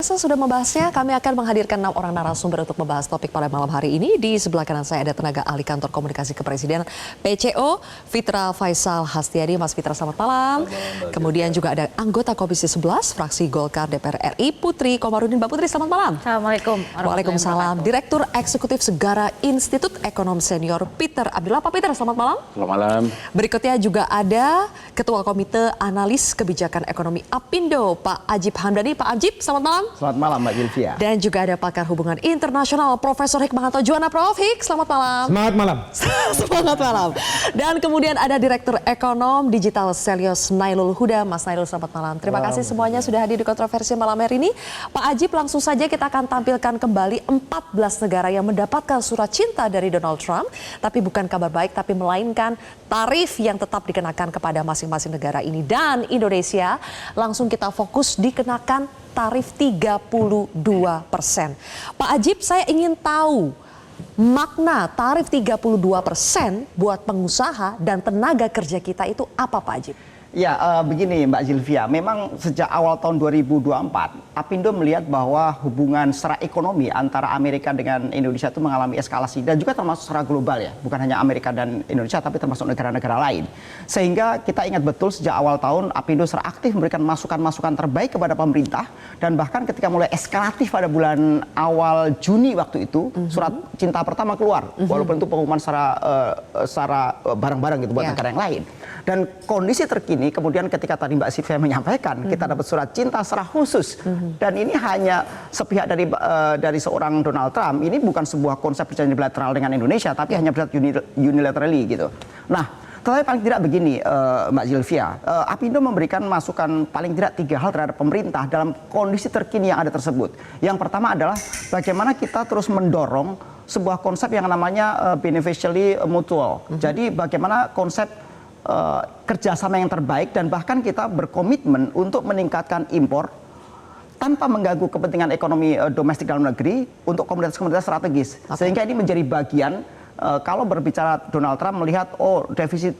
biasa sudah membahasnya, kami akan menghadirkan 6 orang narasumber untuk membahas topik pada malam hari ini. Di sebelah kanan saya ada tenaga ahli kantor komunikasi kepresidenan PCO, Fitra Faisal Hastiadi. Mas Fitra, selamat malam. Kemudian juga ada anggota Komisi 11 fraksi Golkar DPR RI, Putri Komarudin. Mbak Putri, selamat malam. Assalamualaikum. Waalaikumsalam. Direktur Eksekutif Segara Institut Ekonom Senior Peter Abdullah. Pak Peter, selamat malam. Selamat malam. Berikutnya juga ada Ketua Komite Analis Kebijakan Ekonomi Apindo, Pak Ajib Hamdani. Pak Ajib, selamat malam. Selamat malam, Mbak Zilvia. Dan juga ada pakar hubungan internasional Profesor Hikmahanto Juwana. Prof. Hik, selamat malam. Selamat malam. Selamat malam. Dan kemudian ada Direktur Ekonom Digital Selios Nailul Huda. Mas Nailul, selamat malam. Terima kasih semuanya sudah hadir di kontroversi malam hari ini. Pak Ajib, langsung saja kita akan tampilkan kembali 14 negara yang mendapatkan surat cinta dari Donald Trump. Tapi bukan kabar baik, tapi melainkan tarif yang tetap dikenakan kepada masing-masing negara ini. Dan Indonesia langsung kita fokus dikenakan tarif 32%. Pak Ajib, saya ingin tahu makna tarif 32% buat pengusaha dan tenaga kerja kita itu apa, Pak Ajib? Ya, begini Mbak Zilvia, memang sejak awal tahun 2024, Apindo melihat bahwa hubungan secara ekonomi antara Amerika dengan Indonesia itu mengalami eskalasi dan juga termasuk secara global ya, bukan hanya Amerika dan Indonesia tapi termasuk negara-negara lain. Sehingga kita ingat betul sejak awal tahun Apindo secara aktif memberikan masukan-masukan terbaik kepada pemerintah dan bahkan ketika mulai eskalatif pada bulan awal Juni waktu itu, surat cinta pertama keluar, walaupun itu pengumuman secara bareng-bareng gitu buat negara yang lain. Dan kondisi terkini kemudian ketika tadi Mbak Sylvia menyampaikan kita dapat surat cinta secara khusus dan ini hanya sepihak dari seorang Donald Trump. Ini bukan sebuah konsep perjanjian bilateral dengan Indonesia tapi hanya bersifat unilaterally gitu. Nah, tetapi paling tidak begini Mbak Zilvia, Apindo memberikan masukan paling tidak 3 hal terhadap pemerintah dalam kondisi terkini yang ada tersebut. Yang pertama adalah bagaimana kita terus mendorong sebuah konsep yang namanya beneficially mutual. Jadi bagaimana konsep kerjasama yang terbaik dan bahkan kita berkomitmen untuk meningkatkan impor tanpa mengganggu kepentingan ekonomi domestik dalam negeri untuk komunitas-komunitas strategis. Sehingga ini menjadi bagian kalau berbicara Donald Trump melihat defisit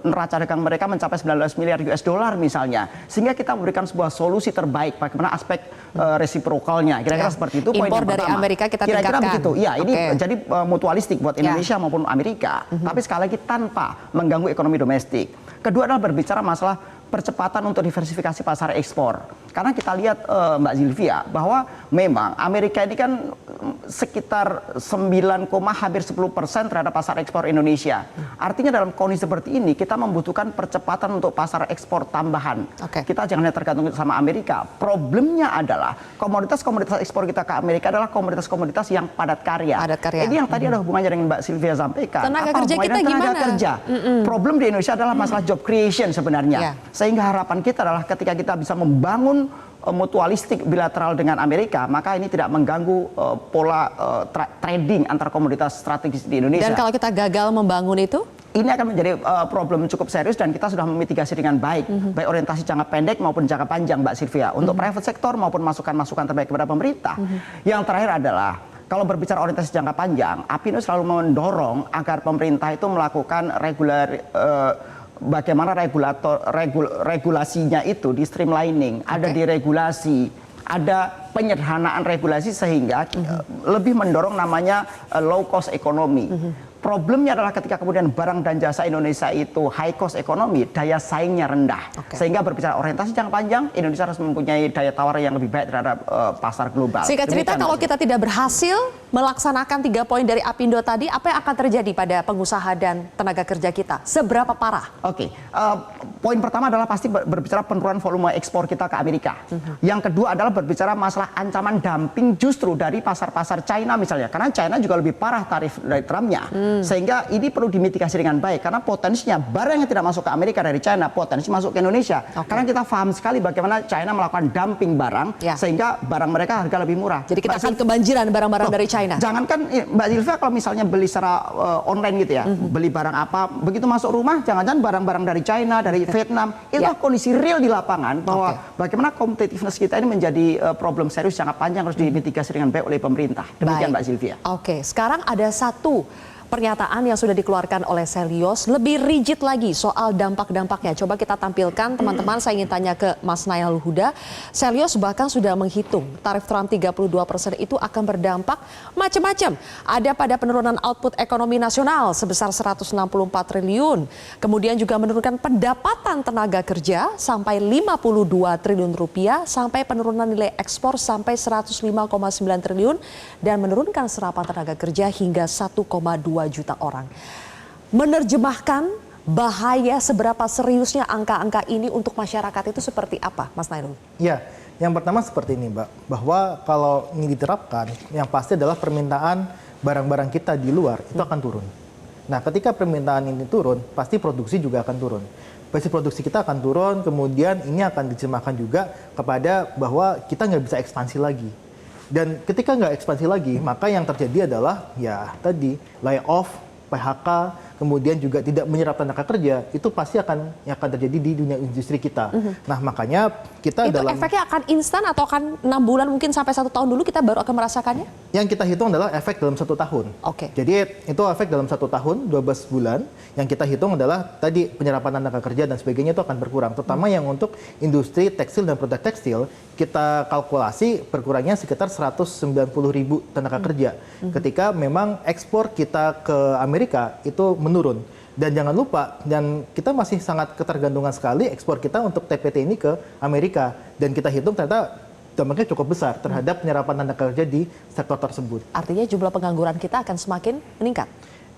neraca dagang mereka mencapai 19 miliar US dollar misalnya. Sehingga kita memberikan sebuah solusi terbaik bagaimana aspek resiprokalnya. Kira-kira seperti itu poin yang pertama. Impor dari Amerika kita tingkatkan. Kira-kira begitu. Ya, ini jadi mutualistik buat Indonesia maupun Amerika. Tapi sekali lagi tanpa mengganggu ekonomi domestik. Kedua adalah berbicara masalah percepatan untuk diversifikasi pasar ekspor. Karena kita lihat Mbak Zilvia bahwa memang Amerika ini kan sekitar hampir 10% terhadap pasar ekspor Indonesia. Artinya dalam kondisi seperti ini kita membutuhkan percepatan untuk pasar ekspor tambahan. Kita jangan hanya tergantung sama Amerika. Problemnya adalah komoditas-komoditas ekspor kita ke Amerika adalah komoditas-komoditas yang padat karya. Ini yang tadi ada hubungannya dengan Mbak Sylvia sampaikan. Tenaga kerja kita gimana? Problem di Indonesia adalah masalah job creation sebenarnya. Sehingga harapan kita adalah ketika kita bisa membangun mutualistik bilateral dengan Amerika, maka ini tidak mengganggu pola trading antar komoditas strategis di Indonesia. Dan kalau kita gagal membangun itu? Ini akan menjadi problem cukup serius dan kita sudah memitigasi dengan baik. Baik orientasi jangka pendek maupun jangka panjang, Mbak Sylvia. Untuk private sector maupun masukan-masukan terbaik kepada pemerintah. Yang terakhir adalah, kalau berbicara orientasi jangka panjang, Apindo selalu mendorong agar pemerintah itu melakukan bagaimana regulasinya itu di streamlining, ada diregulasi, ada penyederhanaan regulasi sehingga lebih mendorong namanya low cost ekonomi. Problemnya adalah ketika kemudian barang dan jasa Indonesia itu high cost ekonomi, daya saingnya rendah. Sehingga berbicara orientasi jangka panjang, Indonesia harus mempunyai daya tawar yang lebih baik terhadap pasar global. Singkat cerita, kalau kita tidak berhasil melaksanakan 3 poin dari Apindo tadi, apa yang akan terjadi pada pengusaha dan tenaga kerja kita? Seberapa parah? Poin pertama adalah pasti berbicara penurunan volume ekspor kita ke Amerika. Yang kedua adalah berbicara masalah ancaman dumping justru dari pasar-pasar China misalnya. Karena China juga lebih parah tarif dari Trumpnya. Sehingga ini perlu dimitigasi dengan baik karena potensinya barang yang tidak masuk ke Amerika dari China potensi masuk ke Indonesia. Karena kita paham sekali bagaimana China melakukan dumping barang sehingga barang mereka harga lebih murah. Jadi kita akan kebanjiran barang-barang dari China. Jangankan Mbak Zilvia kalau misalnya beli secara online gitu ya, beli barang apa, begitu masuk rumah jangan-jangan barang-barang dari China, dari Vietnam, itu kondisi real di lapangan bahwa bagaimana competitiveness kita ini menjadi problem serius jangka panjang harus dimitigasi dengan baik oleh pemerintah. Demikian Mbak Sylvia. Sekarang ada satu pernyataan yang sudah dikeluarkan oleh Selyos lebih rigid lagi soal dampak-dampaknya. Coba kita tampilkan teman-teman, saya ingin tanya ke Mas Nailul Huda. Selyos bahkan sudah menghitung tarif Trump 32% itu akan berdampak macam-macam. Ada pada penurunan output ekonomi nasional sebesar 164 triliun. Kemudian juga menurunkan pendapatan tenaga kerja sampai 52 triliun rupiah, sampai penurunan nilai ekspor sampai 105,9 triliun dan menurunkan serapan tenaga kerja hingga 1,2 juta orang. Menerjemahkan bahaya seberapa seriusnya angka-angka ini untuk masyarakat itu seperti apa, Mas Nailul? Ya, yang pertama seperti ini, Mbak, bahwa kalau ini diterapkan, yang pasti adalah permintaan barang-barang kita di luar itu akan turun. Nah, ketika permintaan ini turun, pasti produksi juga akan turun. Pasti produksi kita akan turun, kemudian ini akan diterjemahkan juga kepada bahwa kita nggak bisa ekspansi lagi. Dan ketika nggak ekspansi lagi, maka yang terjadi adalah ya tadi layoff, PHK, kemudian juga tidak menyerap tenaga kerja, itu pasti akan terjadi di dunia industri kita. Nah, makanya kita itu dalam... efeknya akan instan atau akan 6 bulan mungkin sampai 1 tahun dulu kita baru akan merasakannya? Yang kita hitung adalah efek dalam 1 tahun. Oke. Jadi itu efek dalam 1 tahun, 12 bulan. Yang kita hitung adalah tadi penyerapan tenaga kerja dan sebagainya itu akan berkurang. Terutama yang untuk industri tekstil dan produk tekstil, kita kalkulasi berkurangnya sekitar 190.000 tenaga kerja. Ketika memang ekspor kita ke Amerika itu menurun. Dan jangan lupa, dan kita masih sangat ketergantungan sekali ekspor kita untuk TPT ini ke Amerika. Dan kita hitung ternyata dampaknya cukup besar terhadap penyerapan tenaga kerja di sektor tersebut. Artinya jumlah pengangguran kita akan semakin meningkat?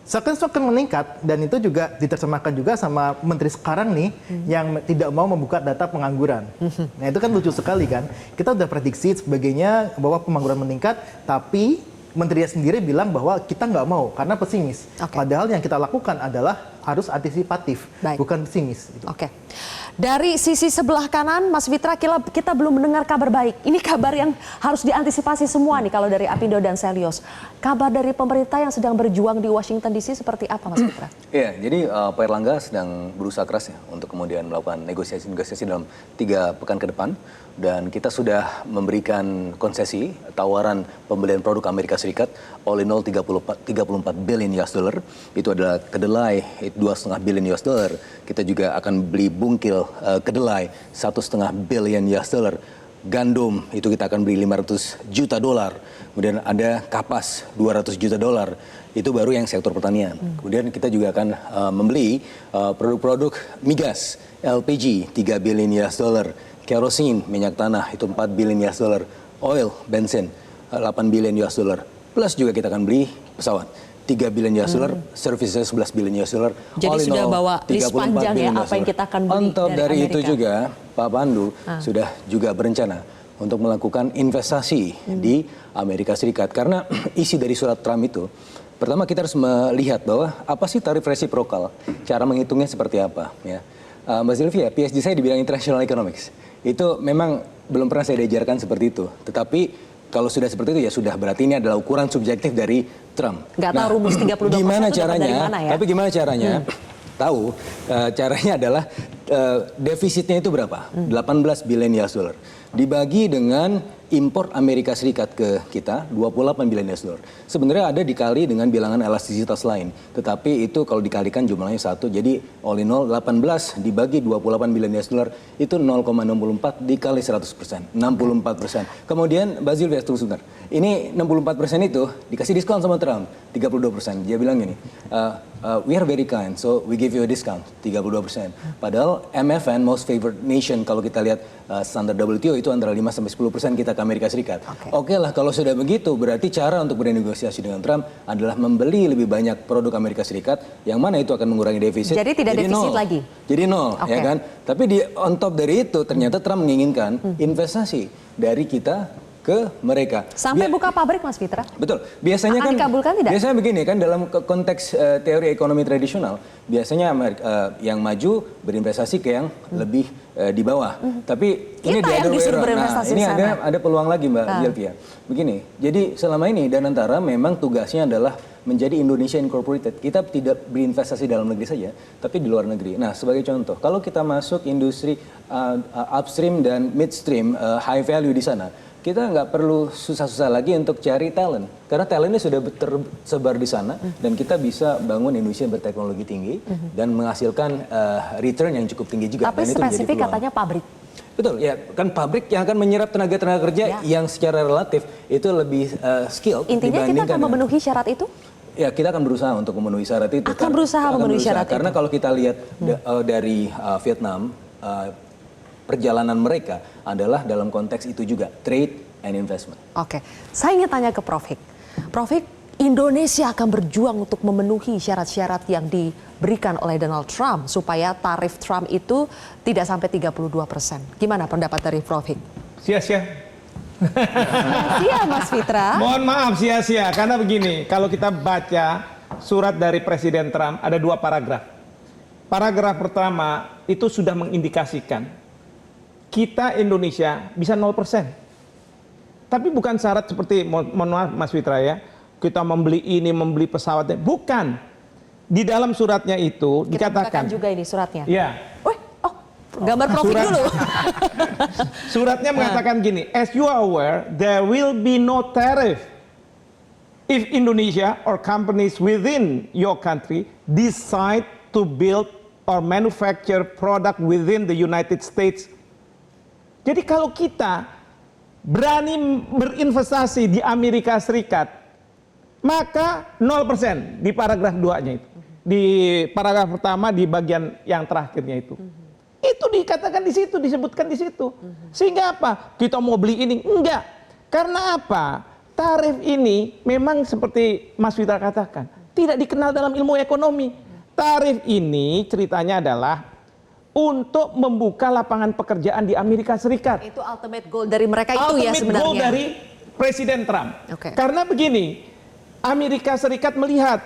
Semakin meningkat, dan itu juga diterjemahkan juga sama menteri sekarang nih yang tidak mau membuka data pengangguran. Nah, itu kan lucu sekali kan. Kita udah prediksi sebagainya bahwa pengangguran meningkat, tapi menterinya sendiri bilang bahwa kita nggak mau karena pesimis. Padahal yang kita lakukan adalah harus antisipatif, bukan pesimis. Gitu. Oke. Dari sisi sebelah kanan, Mas Fitra, kita belum mendengar kabar baik. Ini kabar yang harus diantisipasi semua nih kalau dari Apindo dan Selyos. Kabar dari pemerintah yang sedang berjuang di Washington DC seperti apa, Mas Fitra? Iya, jadi Pak Erlangga sedang berusaha keras ya untuk kemudian melakukan negosiasi dalam 3 pekan ke depan. Dan kita sudah memberikan konsesi tawaran pembelian produk Amerika Serikat all in all 34 billion US dollar. Itu adalah kedelai 2,5 billion US dollar. Kita juga akan beli bungkil kedelai 1,5 billion US dollar. Gandum itu kita akan beli 500 juta dolar. Kemudian ada kapas 200 juta dolar. Itu baru yang sektor pertanian. Kemudian kita juga akan membeli produk-produk migas LPG 3 billion US dollar. Kerosin, minyak tanah, itu 4 billion US dollar. Oil, bensin, 8 billion US dollar. Plus juga kita akan beli pesawat. 3 billion US dollar, services 11 billion US dollar. Jadi sudah bawa list panjang ya apa yang kita akan beli On top dari Amerika. itu juga, Pak Pandu sudah juga berencana untuk melakukan investasi di Amerika Serikat. Karena isi dari surat Trump itu, pertama kita harus melihat bahwa apa sih tarif resiprokal, cara menghitungnya seperti apa. Ya. Mbak Sylvia, PhD saya di bidang International Economics. Itu memang belum pernah saya diajarkan seperti itu. Tetapi kalau sudah seperti itu ya sudah, berarti ini adalah ukuran subjektif dari Trump. Nggak tahu rumus 32% gimana itu caranya, dari mana ya? Tapi gimana caranya? Tahu, caranya adalah defisitnya itu berapa? 18 billion US dollar. Dibagi dengan impor Amerika Serikat ke kita 28 billion US dollar. Sebenarnya ada dikali dengan bilangan elastisitas lain. Tetapi itu kalau dikalikan jumlahnya 1, jadi all in all 18 dibagi 28 billion US dollar itu 0,64 dikali 100%, 64%. Kemudian Mbak Sylvia, tunggu sebentar. Ini 64% itu dikasih diskon sama Trump, 32%. Dia bilang gini, we are very kind, so we give you a discount, 32%. Padahal MFN, most favored nation, kalau kita lihat standar WTO itu antara 5-10% kita ke Amerika Serikat. Oke lah, kalau sudah begitu, berarti cara untuk bernegosiasi dengan Trump adalah membeli lebih banyak produk Amerika Serikat, yang mana itu akan mengurangi defisit. Jadi tidak defisit lagi? Jadi nol, ya kan? Tapi on top dari itu, ternyata Trump menginginkan investasi dari kita ke mereka. Sampai buka pabrik, Mas Fitra? Betul. Biasanya akan kan dikabulkan tidak? Biasanya begini kan, dalam konteks teori ekonomi tradisional, biasanya yang maju berinvestasi ke yang lebih di bawah. Tapi ini kita di yang disuruh other way around. berinvestasi Ini di sana. ada peluang lagi, Mbak Sylvia. Begini, jadi selama ini Danantara memang tugasnya adalah menjadi Indonesia Incorporated. Kita tidak berinvestasi dalam negeri saja, tapi di luar negeri. Nah, sebagai contoh, kalau kita masuk industri upstream dan midstream high value di sana, kita nggak perlu susah-susah lagi untuk cari talent. Karena talentnya sudah tersebar di sana dan kita bisa bangun Indonesia berteknologi tinggi dan menghasilkan return yang cukup tinggi juga. Tapi Dan itu menjadi spesifik peluang. katanya pabrik. Betul, ya kan pabrik yang akan menyerap tenaga kerja yang secara relatif itu lebih skilled Intinya kita dibandingkan akan dengan- memenuhi syarat itu? Ya, kita akan berusaha untuk memenuhi syarat itu. Akan berusaha memenuhi syarat Karena itu. kalau kita lihat dari Vietnam, perjalanan mereka adalah dalam konteks itu juga, trade and investment. Oke, saya ingin tanya ke Prof. Hik. Prof. Hik, Indonesia akan berjuang untuk memenuhi syarat-syarat yang diberikan oleh Donald Trump supaya tarif Trump itu tidak sampai 32%. Gimana pendapat dari Prof. Hik? Sia-sia. Iya, Mas Fitra. Mohon maaf sia-sia, karena begini, kalau kita baca surat dari Presiden Trump ada 2 paragraf. Paragraf pertama itu sudah mengindikasikan kita Indonesia bisa 0%. Tapi bukan syarat seperti, mohon maaf Mas Fitra ya, kita membeli ini, membeli pesawatnya. Bukan. Di dalam suratnya itu Kita dikatakan. bukakan juga ini suratnya. Ya, Wih, oh, gambar Prof. Hik Surat- dulu. suratnya mengatakan gini, as you are aware, there will be no tariff if Indonesia or companies within your country decide to build or manufacture product within the United States. Jadi kalau kita berani berinvestasi di Amerika Serikat, maka 0% di paragraf 2-nya itu. Di paragraf pertama di bagian yang terakhirnya itu. Itu dikatakan di situ, disebutkan di situ. Sehingga apa? Kita mau beli ini? Enggak. Karena apa? Tarif ini memang seperti Mas Fitra katakan, tidak dikenal dalam ilmu ekonomi. Tarif ini ceritanya adalah untuk membuka lapangan pekerjaan di Amerika Serikat. Itu ultimate goal dari mereka itu ya Ultimate sebenarnya. goal dari Presiden Trump. Oke. Karena begini, Amerika Serikat melihat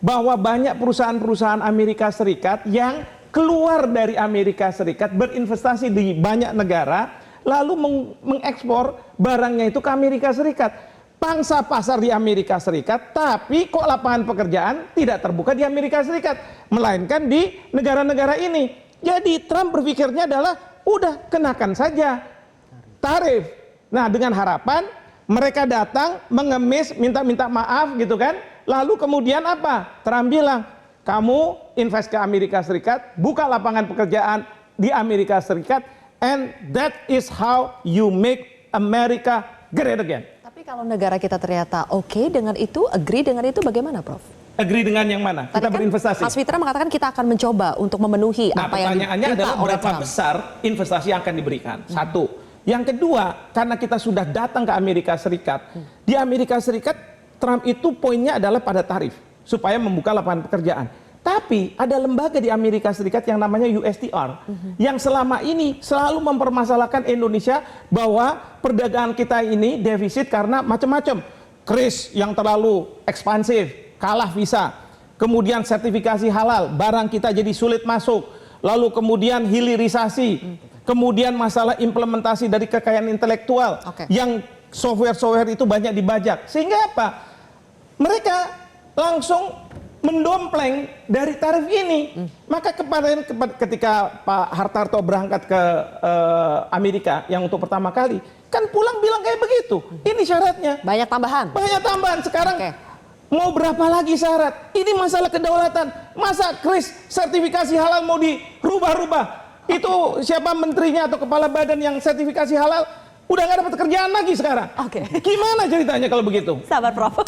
bahwa banyak perusahaan-perusahaan Amerika Serikat yang keluar dari Amerika Serikat berinvestasi di banyak negara, lalu mengekspor barangnya itu ke Amerika Serikat. Pangsa pasar di Amerika Serikat, tapi kok lapangan pekerjaan tidak terbuka di Amerika Serikat, melainkan di negara-negara ini. Jadi Trump berpikirnya adalah udah kenakan saja tarif. Nah, dengan harapan mereka datang mengemis, minta maaf gitu kan. Lalu kemudian apa? Trump bilang, kamu invest ke Amerika Serikat, buka lapangan pekerjaan di Amerika Serikat, and that is how you make America great again. Tapi kalau negara kita ternyata oke dengan itu, agree dengan itu, bagaimana, Prof? Agree dengan yang mana? Tadi Kita kan berinvestasi. Mas Fitra mengatakan kita akan mencoba untuk memenuhi Nah, apa yang pertanyaannya diminta adalah oleh berapa Trump. besar investasi yang akan diberikan? Satu. Yang kedua, karena kita sudah datang ke Amerika Serikat, di Amerika Serikat Trump itu poinnya adalah pada tarif supaya membuka lapangan pekerjaan. Tapi ada lembaga di Amerika Serikat yang namanya USTR yang selama ini selalu mempermasalahkan Indonesia bahwa perdagangan kita ini defisit karena macam-macam. Kris yang terlalu ekspansif, kalah visa, kemudian sertifikasi halal, barang kita jadi sulit masuk, lalu kemudian hilirisasi, kemudian masalah implementasi dari kekayaan intelektual yang software-software itu banyak dibajak. Sehingga apa? Mereka langsung mendompleng dari tarif ini. Maka kemarin ketika Pak Hartarto berangkat ke Amerika yang untuk pertama kali, kan pulang bilang kayak begitu. Ini syaratnya. Banyak tambahan. Banyak tambahan sekarang. Oke. Mau berapa lagi syarat? Ini masalah kedaulatan. Masa kris sertifikasi halal mau dirubah-rubah? Itu siapa menterinya atau kepala badan yang sertifikasi halal udah nggak dapat kerjaan lagi sekarang. Oke. Gimana ceritanya kalau begitu? Sabar, Prof.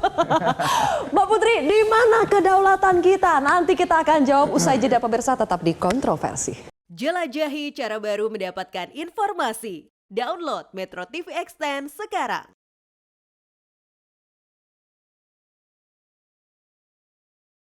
Mbak Putri, di mana kedaulatan kita? Nanti kita akan jawab usai jeda, pemirsa, tetap di Kontroversi. Jelajahi cara baru mendapatkan informasi. Download Metro TV Extend sekarang.